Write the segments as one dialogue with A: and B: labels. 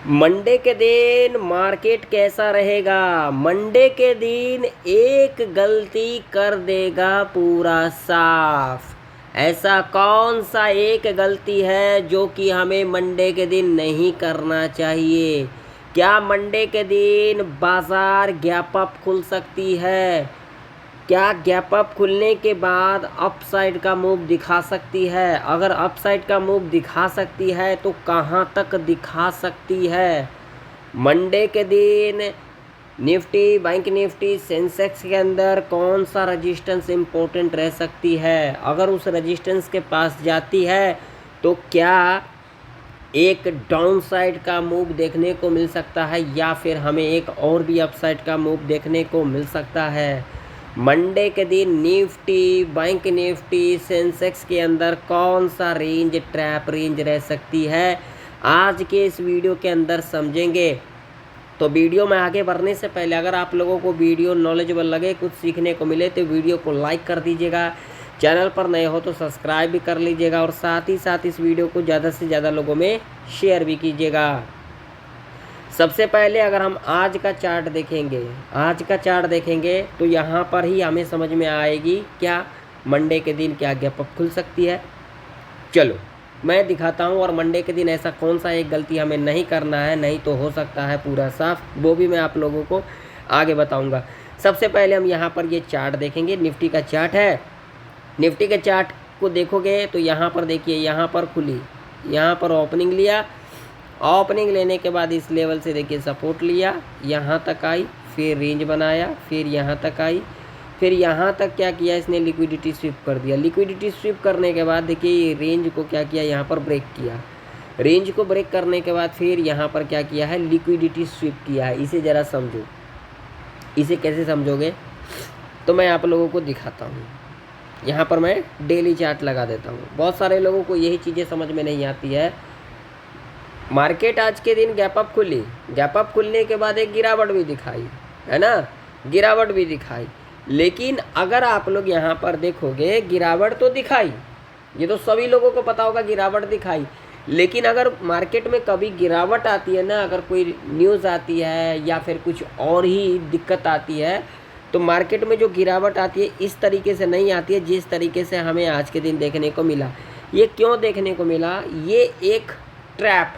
A: Monday के दिन market कैसा रहेगा? मंडे के दिन एक गलती कर देगा पूरा साफ। ऐसा कौन सा एक गलती है जो कि हमें मंडे के दिन नहीं करना चाहिए? क्या मंडे के दिन बाजार गैप अप खुल सकती है? क्या गैप अप खुलने के बाद अपसाइड का मूव दिखा सकती है? अगर अपसाइड का मूव दिखा सकती है तो कहाँ तक दिखा सकती है? मंडे के दिन निफ्टी, बैंक निफ्टी, सेंसेक्स के अंदर कौन सा रजिस्टेंस इम्पोर्टेंट रह सकती है? अगर उस रजिस्टेंस के पास जाती है तो क्या एक डाउन साइड का मूव देखने को मिल सकता है या फिर हमें एक और भी अपसाइड का मूव देखने को मिल सकता है? मंडे के दिन निफ्टी, बैंक निफ्टी, सेंसेक्स के अंदर कौन सा रेंज ट्रैप रेंज रह सकती है, आज के इस वीडियो के अंदर समझेंगे। तो वीडियो में आगे बढ़ने से पहले अगर आप लोगों को वीडियो नॉलेजेबल लगे, कुछ सीखने को मिले तो वीडियो को लाइक कर दीजिएगा। चैनल पर नए हो तो सब्सक्राइब भी कर लीजिएगा और साथ ही साथ इस वीडियो को ज़्यादा से ज़्यादा लोगों में शेयर भी कीजिएगा। सबसे पहले अगर हम आज का चार्ट देखेंगे तो यहाँ पर ही हमें समझ में आएगी क्या मंडे के दिन क्या गैप अप खुल सकती है। चलो मैं दिखाता हूँ और मंडे के दिन ऐसा कौन सा एक गलती हमें नहीं करना है, नहीं तो हो सकता है पूरा साफ, वो भी मैं आप लोगों को आगे बताऊँगा। सबसे पहले हम यहाँ पर ये चार्ट देखेंगे, निफ्टी का चार्ट है। निफ्टी के चार्ट को देखोगे तो यहाँ पर देखिए, यहाँ पर खुली, यहाँ पर ओपनिंग लिया, ओपनिंग लेने के बाद इस लेवल से देखिए सपोर्ट लिया, यहाँ तक आई, फिर रेंज बनाया, फिर यहाँ तक आई, फिर यहाँ तक क्या किया इसने, लिक्विडिटी स्वीप कर दिया। लिक्विडिटी स्वीप करने के बाद देखिए रेंज को क्या किया, यहाँ पर ब्रेक किया। रेंज को ब्रेक करने के बाद फिर यहाँ पर क्या किया है, लिक्विडिटी स्वीप किया है। इसे ज़रा समझो, इसे कैसे समझोगे तो मैं आप लोगों को दिखाता हूँ। यहाँ पर मैं डेली चार्ट लगा देता हूँ। बहुत सारे लोगों को यही चीज़ें समझ में नहीं आती है। मार्केट आज के दिन गैप अप खुली, गैप अप खुलने के बाद एक गिरावट भी दिखाई, है ना, गिरावट भी दिखाई। लेकिन अगर आप लोग यहाँ पर देखोगे, गिरावट तो दिखाई, ये तो सभी लोगों को पता होगा गिरावट दिखाई। लेकिन अगर मार्केट में कभी गिरावट आती है ना, अगर कोई न्यूज़ आती है या फिर कुछ और ही दिक्कत आती है, तो मार्केट में जो गिरावट आती है इस तरीके से नहीं आती है जिस तरीके से हमें आज के दिन देखने को मिला। ये क्यों देखने को मिला? ये एक ट्रैप,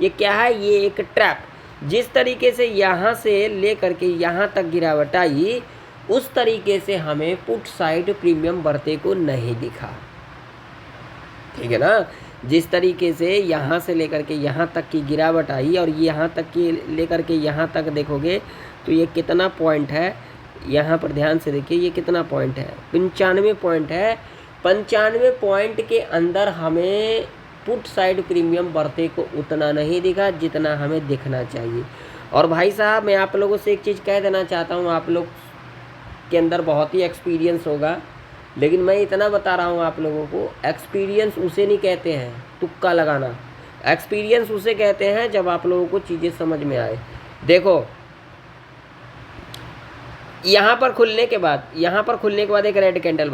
A: ये क्या है, ये एक ट्रैप। जिस तरीके से यहाँ से ले करके यहाँ तक गिरावट आई, उस तरीके से हमें पुट साइड प्रीमियम बढ़ते को नहीं दिखा, ठीक है ना। जिस तरीके से यहाँ से लेकर के यहाँ तक की गिरावट आई और यहाँ तक की लेकर के यहाँ तक देखोगे तो ये कितना पॉइंट है, यहाँ पर ध्यान से देखिए, ये कितना पॉइंट है, 95 पॉइंट है। 95 पॉइंट के अंदर हमें पुट साइड प्रीमियम बढ़ते को उतना नहीं दिखा जितना हमें दिखना चाहिए। और भाई साहब मैं आप लोगों से एक चीज़ कह देना चाहता हूँ, आप लोग के अंदर बहुत ही एक्सपीरियंस होगा, लेकिन मैं इतना बता रहा हूँ आप लोगों को, एक्सपीरियंस उसे नहीं कहते हैं तुक्का लगाना, एक्सपीरियंस उसे कहते हैं जब आप लोगों को चीज़ें समझ में आए। देखो यहाँ पर खुलने के बाद एक रेड कैंडल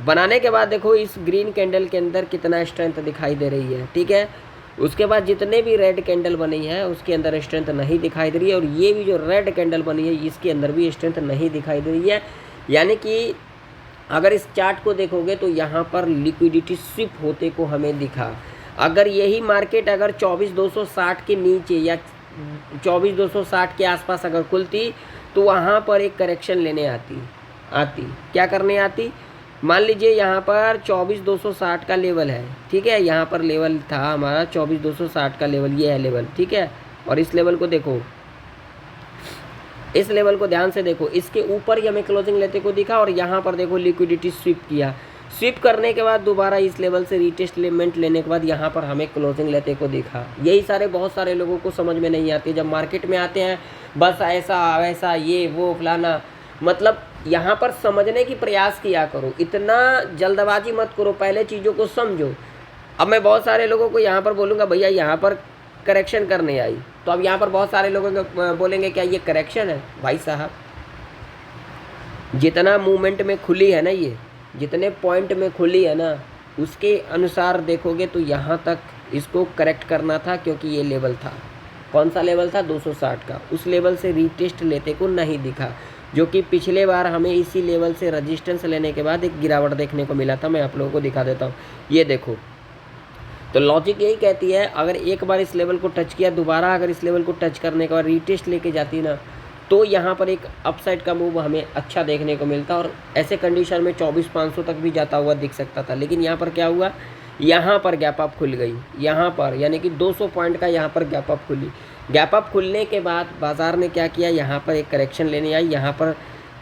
A: बनाने के बाद देखो इस ग्रीन कैंडल के अंदर कितना स्ट्रेंथ दिखाई दे रही है, ठीक है। उसके बाद जितने भी रेड कैंडल बनी है उसके अंदर स्ट्रेंथ नहीं दिखाई दे रही है, और ये भी जो रेड कैंडल बनी है इसके अंदर भी स्ट्रेंथ नहीं दिखाई दे रही है। यानी कि अगर इस चार्ट को देखोगे तो यहाँ पर लिक्विडिटी स्विप होते को हमें दिखा। अगर यही मार्केट अगर 24,260 के नीचे या 24,260 के आसपास अगर खुलती तो वहाँ पर एक करेक्शन लेने आती क्या करने आती, मान लीजिए यहाँ पर 24,260 का लेवल है, ठीक है। यहाँ पर लेवल था हमारा 24,260 का लेवल, ये है लेवल, ठीक है। और इस लेवल को देखो, इस लेवल को ध्यान से देखो, इसके ऊपर ही हमें क्लोजिंग लेते को दिखा और यहाँ पर देखो लिक्विडिटी स्वीप किया। स्वीप करने के बाद दोबारा इस लेवल से रिटेस्टमेंट लेने के बाद यहाँ पर हमें क्लोजिंग लेते को दिखा। यही सारे बहुत सारे लोगों को समझ में नहीं आती, जब मार्केट में आते हैं बस ऐसा वैसा ये वो फलाना, मतलब यहाँ पर समझने की प्रयास किया करो, इतना जल्दबाजी मत करो, पहले चीज़ों को समझो। अब मैं बहुत सारे लोगों को यहाँ पर बोलूँगा भैया यहाँ पर करेक्शन करने आई, तो अब यहाँ पर बहुत सारे लोगों को बोलेंगे क्या ये करेक्शन है? भाई साहब जितना मूवमेंट में खुली है ना, ये जितने पॉइंट में खुली है ना, उसके अनुसार देखोगे तो यहाँ तक इसको करेक्ट करना था क्योंकि ये लेवल था। कौन सा लेवल था 260 का, उस लेवल से रीटेस्ट लेते को नहीं दिखा, जो कि पिछले बार हमें इसी लेवल से रजिस्टेंस लेने के बाद एक गिरावट देखने को मिला था। मैं आप लोगों को दिखा देता हूँ, ये देखो। तो लॉजिक यही कहती है, अगर एक बार इस लेवल को टच किया, दोबारा अगर इस लेवल को टच करने के बाद रीटेस्ट लेके जाती ना, तो यहाँ पर एक अपसाइड का मूव हमें अच्छा देखने को मिलता और ऐसे कंडीशन में 24,500 तक भी जाता हुआ दिख सकता था। लेकिन यहाँ पर क्या हुआ, यहाँ पर गैप अप खुल गई, यहाँ पर यानी कि 200 पॉइंट का यहाँ पर गैप अप खुली। गैप अप खुलने के बाद बाज़ार ने क्या किया, यहाँ पर एक करेक्शन लेने आई, यहाँ पर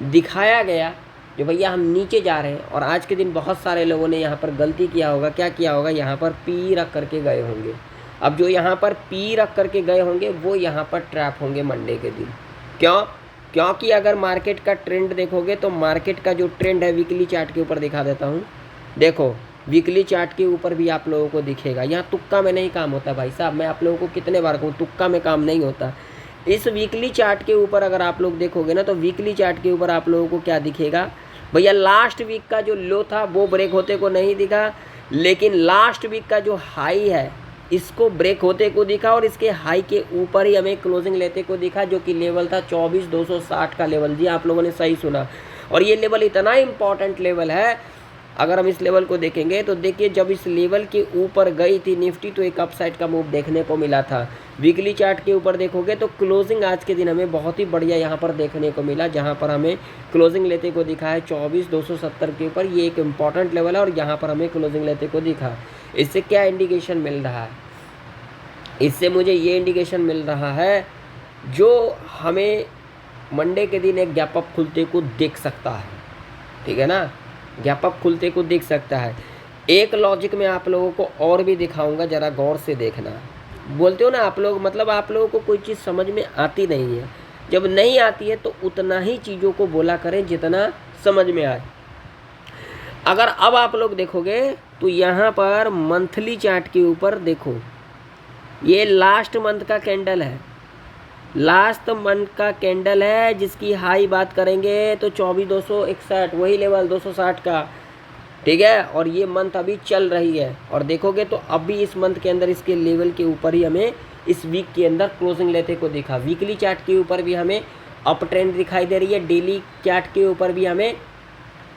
A: दिखाया गया जो भैया हम नीचे जा रहे हैं। और आज के दिन बहुत सारे लोगों ने यहाँ पर गलती किया होगा, क्या किया होगा, यहाँ पर पी रख करके गए होंगे। अब जो यहाँ पर पी रख करके गए होंगे वो यहाँ पर ट्रैप होंगे मंडे के दिन। क्यों? क्योंकि अगर मार्केट का ट्रेंड देखोगे तो मार्केट का जो ट्रेंड है, वीकली चार्ट के ऊपर दिखा देता हूँ, देखो वीकली चार्ट के ऊपर भी आप लोगों को दिखेगा। यहाँ तुक्का में नहीं काम होता भाई साहब, मैं आप लोगों को कितने बार कहूँ, तुक्का में काम नहीं होता। इस वीकली चार्ट के ऊपर अगर आप लोग देखोगे ना, तो वीकली चार्ट के ऊपर आप लोगों को क्या दिखेगा भैया, लास्ट वीक का जो लो था वो ब्रेक होते को नहीं दिखा, लेकिन लास्ट वीक का जो हाई है इसको ब्रेक होते को दिखा और इसके हाई के ऊपर ही हमें क्लोजिंग लेते को दिखा, जो कि लेवल था 24,260 का लेवल। जी आप लोगों ने सही सुना, और ये लेवल इतना इम्पॉर्टेंट लेवल है। अगर हम इस लेवल को देखेंगे तो देखिए, जब इस लेवल के ऊपर गई थी निफ्टी तो एक अपसाइड का मूव देखने को मिला था। वीकली चार्ट के ऊपर देखोगे तो क्लोजिंग आज के दिन हमें बहुत ही बढ़िया यहाँ पर देखने को मिला, जहाँ पर हमें क्लोजिंग लेते को दिखा है 24,270 के ऊपर। ये एक इम्पॉर्टेंट लेवल है और यहाँ पर हमें क्लोजिंग लेते को दिखा। इससे क्या इंडिकेशन मिल रहा है, इससे मुझे ये इंडिकेशन मिल रहा है जो हमें मंडे के दिन एक गैप अप खुलते को देख सकता है, ठीक है ना, गैप अप खुलते को दिख सकता है। एक लॉजिक में आप लोगों को और भी दिखाऊंगा, ज़रा गौर से देखना। बोलते हो ना आप लोग, मतलब आप लोगों को कोई चीज़ समझ में आती नहीं है, जब नहीं आती है तो उतना ही चीज़ों को बोला करें जितना समझ में आए। अगर अब आप लोग देखोगे तो यहाँ पर मंथली चार्ट के ऊपर देखो, ये लास्ट मंथ का कैंडल है, लास्ट मंथ का कैंडल है, जिसकी हाई बात करेंगे तो 24,261, वही लेवल 260 का, ठीक है। और ये मंथ अभी चल रही है और देखोगे तो अभी इस मंथ के अंदर इसके लेवल के ऊपर ही हमें इस वीक के अंदर क्लोजिंग लेते को दिखा। वीकली चार्ट के ऊपर भी हमें अप ट्रेंड दिखाई दे रही है, डेली चार्ट के ऊपर भी हमें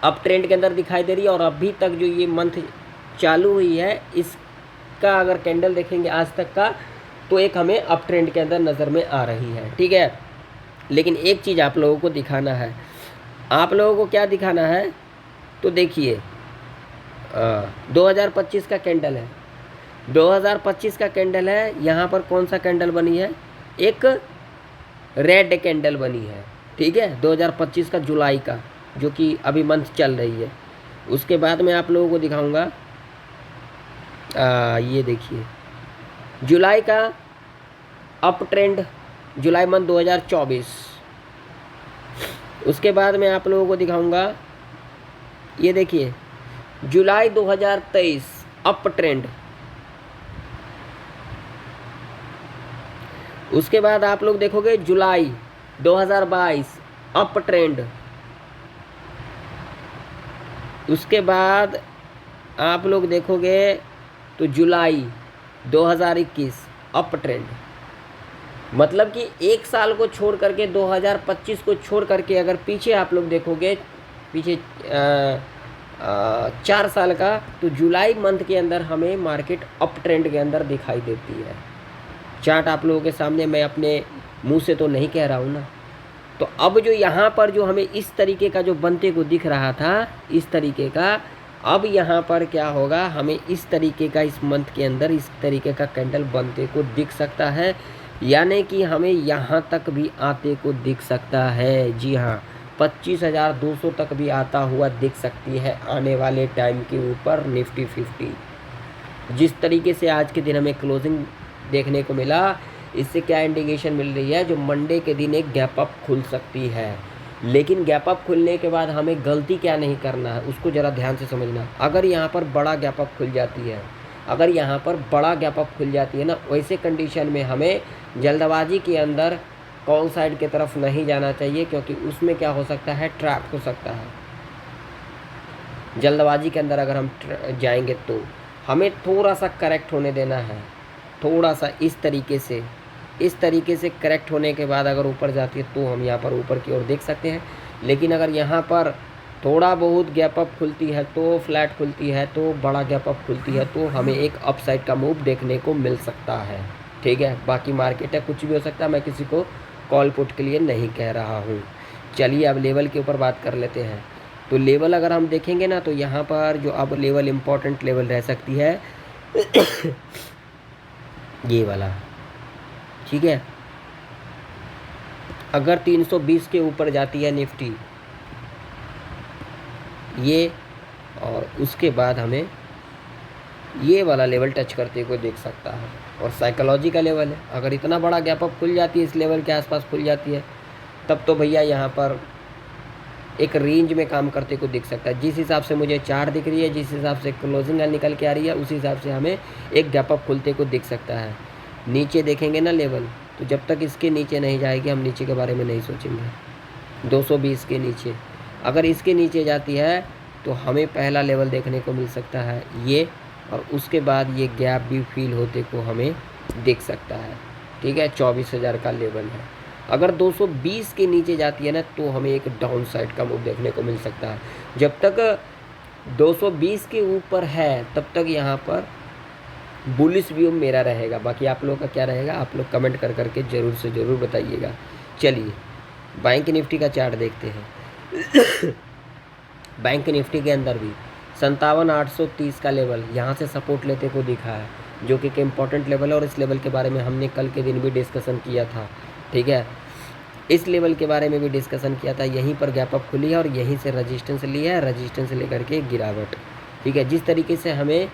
A: अप ट्रेंड के अंदर दिखाई दे रही है। और अभी तक जो ये मंथ चालू हुई है इसका अगर कैंडल देखेंगे आज तक का, तो एक हमें अप ट्रेंड के अंदर नज़र में आ रही है, ठीक है। लेकिन एक चीज़ आप लोगों को दिखाना है, आप लोगों को क्या दिखाना है, तो देखिए 2025 का कैंडल है, 2025 का कैंडल है। यहाँ पर कौन सा कैंडल बनी है, एक रेड कैंडल बनी है, ठीक है, 2025 का जुलाई का, जो कि अभी मंथ चल रही है। उसके बाद मैं आप लोगों को दिखाऊंगा, ये देखिए जुलाई का अप ट्रेंड, जुलाई मंथ 2024। उसके बाद मैं आप लोगों को दिखाऊंगा, ये देखिए जुलाई 2023 अप ट्रेंड। उसके बाद आप लोग देखोगे जुलाई 2022 अप ट्रेंड। उसके बाद आप लोग देखोगे तो जुलाई 2021 अप ट्रेंड। मतलब कि एक साल को छोड़ करके 2025 को छोड़ करके अगर पीछे आप लोग देखोगे, पीछे 4 साल का, तो जुलाई मंथ के अंदर हमें मार्केट अप ट्रेंड के अंदर दिखाई देती है। चार्ट आप लोगों के सामने, मैं अपने मुंह से तो नहीं कह रहा हूँ ना। तो अब जो यहाँ पर जो हमें इस तरीके का जो बनते को दिख रहा था, इस तरीके का, अब यहाँ पर क्या होगा, हमें इस तरीके का इस मंथ के अंदर इस तरीके का कैंडल बनते को दिख सकता है, यानी कि हमें यहाँ तक भी आते को दिख सकता है। जी हाँ, 25,200 तक भी आता हुआ दिख सकती है आने वाले टाइम के ऊपर निफ्टी 50। जिस तरीके से आज के दिन हमें क्लोजिंग देखने को मिला, इससे क्या इंडिकेशन मिल रही है, जो मंडे के दिन एक गैप अप खुल सकती है। लेकिन गैप अप खुलने के बाद हमें गलती क्या नहीं करना है, उसको ज़रा ध्यान से समझना। अगर यहाँ पर बड़ा गैप अप खुल जाती है, अगर यहाँ पर बड़ा गैप अप खुल जाती है ना, वैसे कंडीशन में हमें जल्दबाजी के अंदर कॉल साइड की तरफ नहीं जाना चाहिए, क्योंकि उसमें क्या हो सकता है, ट्रैप हो सकता है। जल्दबाजी के अंदर अगर हम जाएंगे तो हमें थोड़ा सा करेक्ट होने देना है, थोड़ा सा इस तरीके से इस तरीके से करेक्ट होने के बाद अगर ऊपर जाती है तो हम यहाँ पर ऊपर की ओर देख सकते हैं। लेकिन अगर यहाँ पर थोड़ा बहुत गैप अप खुलती है तो फ्लैट खुलती है तो बड़ा गैप अप खुलती है तो हमें एक अपसाइड का मूव देखने को मिल सकता है। ठीक है, बाकी मार्केट है, कुछ भी हो सकता है, मैं किसी को कॉल पुट के लिए नहीं कह रहा हूँ। चलिए अब लेवल के ऊपर बात कर लेते हैं। तो लेवल अगर हम देखेंगे ना तो यहाँ पर जो अब लेवल इम्पोर्टेंट लेवल रह सकती है ये वाला। ठीक है, अगर 320 के ऊपर जाती है निफ्टी ये, और उसके बाद हमें ये वाला लेवल टच करते हुए देख सकता है, और साइकोलॉजी का लेवल है। अगर इतना बड़ा गैप अप खुल जाती है, इस लेवल के आसपास खुल जाती है, तब तो भैया यहाँ पर एक रेंज में काम करते को दिख सकता है। जिस हिसाब से मुझे चार्ट दिख रही है, जिस हिसाब से क्लोजिंग निकल के आ रही है, उस हिसाब से हमें एक गैप अप खुलते को दिख सकता है। नीचे देखेंगे ना लेवल, तो जब तक इसके नीचे नहीं जाएगी हम नीचे के बारे में नहीं सोचेंगे। 220 के नीचे, अगर इसके नीचे जाती है तो हमें पहला लेवल देखने को मिल सकता है ये, और उसके बाद ये गैप भी फील होते को हमें दिख सकता है। ठीक है, 24,000 का लेवल है। अगर 220 के नीचे जाती है ना तो हमें एक डाउन साइड का मूव देखने को मिल सकता है। जब तक 220 के ऊपर है तब तक यहाँ पर बुलिश व्यू मेरा रहेगा। बाकी आप लोगों का क्या रहेगा, आप लोग कमेंट कर करके ज़रूर से ज़रूर बताइएगा। चलिए बैंक निफ्टी का चार्ट देखते हैं। बैंक निफ्टी के अंदर भी 57,830 का लेवल यहाँ से सपोर्ट लेते को दिखा है, जो कि एक इम्पॉर्टेंट लेवल है, और इस लेवल के बारे में हमने कल के दिन भी डिस्कशन किया था। ठीक है, इस लेवल के बारे में भी डिस्कशन किया था। यहीं पर गैप अप खुली है और यहीं से रजिस्टेंस लिया है, रजिस्टेंस लेकर के गिरावट। ठीक है, जिस तरीके से हमें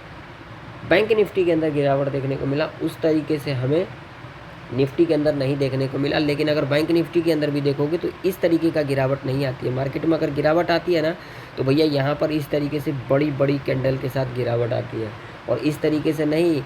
A: बैंक निफ्टी के अंदर गिरावट देखने को मिला उस तरीके से हमें निफ्टी के अंदर नहीं देखने को मिला। लेकिन अगर बैंक निफ्टी के अंदर भी देखोगे तो इस तरीके का गिरावट नहीं आती है। मार्केट में अगर गिरावट आती है ना तो भैया यहाँ पर इस तरीके से बड़ी बड़ी कैंडल के साथ गिरावट आती है, और इस तरीके से नहीं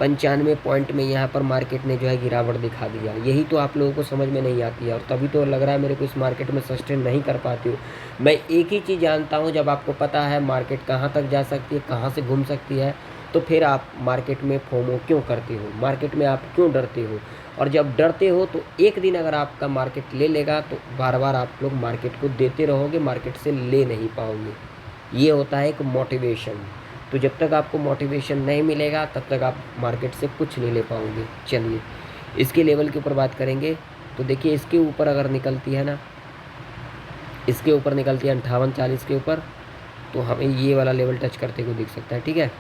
A: 95 पॉइंट में यहाँ पर मार्केट ने जो है गिरावट दिखा दिया। यही तो आप लोगों को समझ में नहीं आती है, और तभी तो लग रहा है मेरे को इस मार्केट में सस्टेन नहीं कर पाती हूँ। मैं एक ही चीज़ जानता हूँ, जब आपको पता है मार्केट कहाँ तक जा सकती है, कहाँ से घूम सकती है, तो फिर आप मार्केट में फोमो क्यों करते हो, मार्केट में आप क्यों डरते हो। और जब डरते हो तो एक दिन अगर आपका मार्केट ले लेगा तो बार बार आप लोग मार्केट को देते रहोगे, मार्केट से ले नहीं पाओगे। ये होता है एक मोटिवेशन। तो जब तक आपको मोटिवेशन नहीं मिलेगा तब तक आप मार्केट से कुछ नहीं ले पाओगे। चलिए इसके लेवल के ऊपर बात करेंगे। तो देखिए इसके ऊपर अगर निकलती है ना, इसके ऊपर निकलती है 58-40 के ऊपर, तो हमें ये वाला लेवल टच करते हुए दिख सकता है। ठीक है,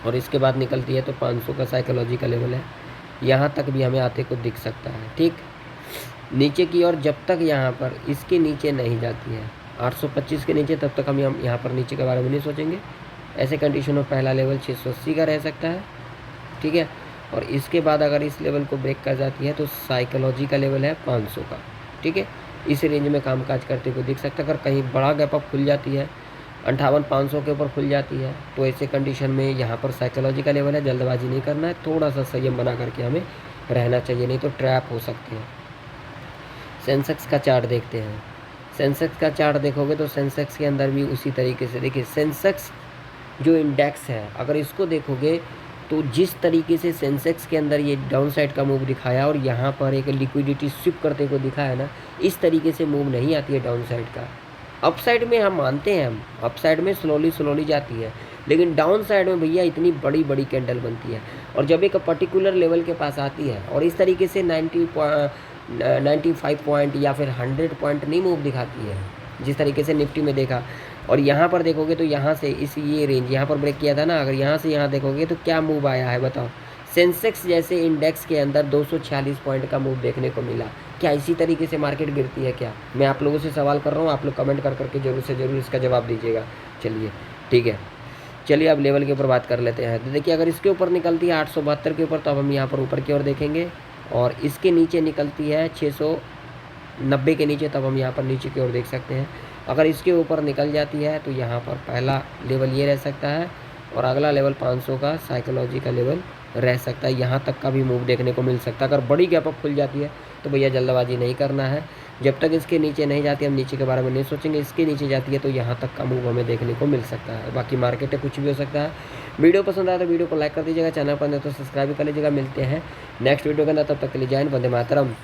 A: और इसके बाद निकलती है तो 500 का साइकोलॉजी का लेवल है, यहाँ तक भी हमें आते को दिख सकता है। ठीक, नीचे की ओर जब तक यहाँ पर इसके नीचे नहीं जाती है 825 के नीचे, तब तक हम यहाँ पर नीचे के बारे में नहीं सोचेंगे। ऐसे कंडीशन में पहला लेवल 680 का रह सकता है। ठीक है, और इसके बाद अगर इस लेवल को ब्रेक कर जाती है तो साइकोलॉजी का लेवल है 500 का। ठीक है, इस रेंज में कामकाज करते हुए दिख सकता है। अगर कहीं बड़ा गैप अप खुल जाती है 58,500 के ऊपर खुल जाती है तो ऐसे कंडीशन में यहाँ पर साइकोलॉजी का लेवल है, जल्दबाजी नहीं करना है, थोड़ा सा संयम बना करके हमें रहना चाहिए, नहीं तो ट्रैप हो सकते हैं। सेंसेक्स का चार्ट देखते हैं। सेंसेक्स का चार्ट देखोगे तो सेंसेक्स के अंदर भी उसी तरीके से देखिए, सेंसेक्स जो इंडेक्स है अगर इसको देखोगे तो जिस तरीके से सेंसेक्स के अंदर ये डाउन साइड का मूव दिखाया और यहाँ पर एक लिक्विडिटी स्विप करते को दिखाया ना, इस तरीके से मूव नहीं आती है डाउन साइड का। अप साइड में हम मानते हैं, हम अप साइड में स्लोली जाती है, लेकिन डाउन साइड में भैया इतनी बड़ी बड़ी कैंडल बनती है। और जब एक पर्टिकुलर लेवल के पास आती है और इस तरीके से 95 पॉइंट या फिर 100 पॉइंट नहीं मूव दिखाती है, जिस तरीके से निफ्टी में देखा। और यहाँ पर देखोगे तो यहाँ से इस ये रेंज यहाँ पर ब्रेक किया था ना, अगर यहाँ से यहाँ देखोगे तो क्या मूव आया है बताओ। सेंसेक्स जैसे इंडेक्स के अंदर 246 पॉइंट का मूव देखने को मिला। क्या इसी तरीके से मार्केट गिरती है क्या? मैं आप लोगों से सवाल कर रहा हूँ, आप लोग कमेंट कर करके जरूर से ज़रूर इसका जवाब दीजिएगा। चलिए ठीक है, चलिए अब लेवल के ऊपर बात कर लेते हैं। तो देखिए अगर इसके ऊपर निकलती है 872 के ऊपर तो अब हम यहाँ पर ऊपर की ओर देखेंगे, और इसके नीचे निकलती है 690 के नीचे तब हम यहाँ पर नीचे की ओर देख सकते हैं। अगर इसके ऊपर निकल जाती है तो यहाँ पर पहला लेवल ये रह सकता है और अगला लेवल 500 का साइकोलॉजी का लेवल रह सकता है, यहाँ तक का भी मूव देखने को मिल सकता है। अगर बड़ी गैप अप खुल जाती है तो भैया जल्दबाजी नहीं करना है, जब तक इसके नीचे नहीं जाती हम नीचे के बारे में नहीं सोचेंगे। इसके नीचे जाती है तो यहाँ तक का मूव हमें देखने को मिल सकता है। बाकी मार्केट में कुछ भी हो सकता है। वीडियो पसंद आया तो वीडियो को लाइक कर दीजिएगा, चैनल पर नहीं तो सब्सक्राइब कर लीजिएगा। मिलते हैं नेक्स्ट वीडियो के अंदर, तब तक के लिए जय हिंद, वंदे मातरम।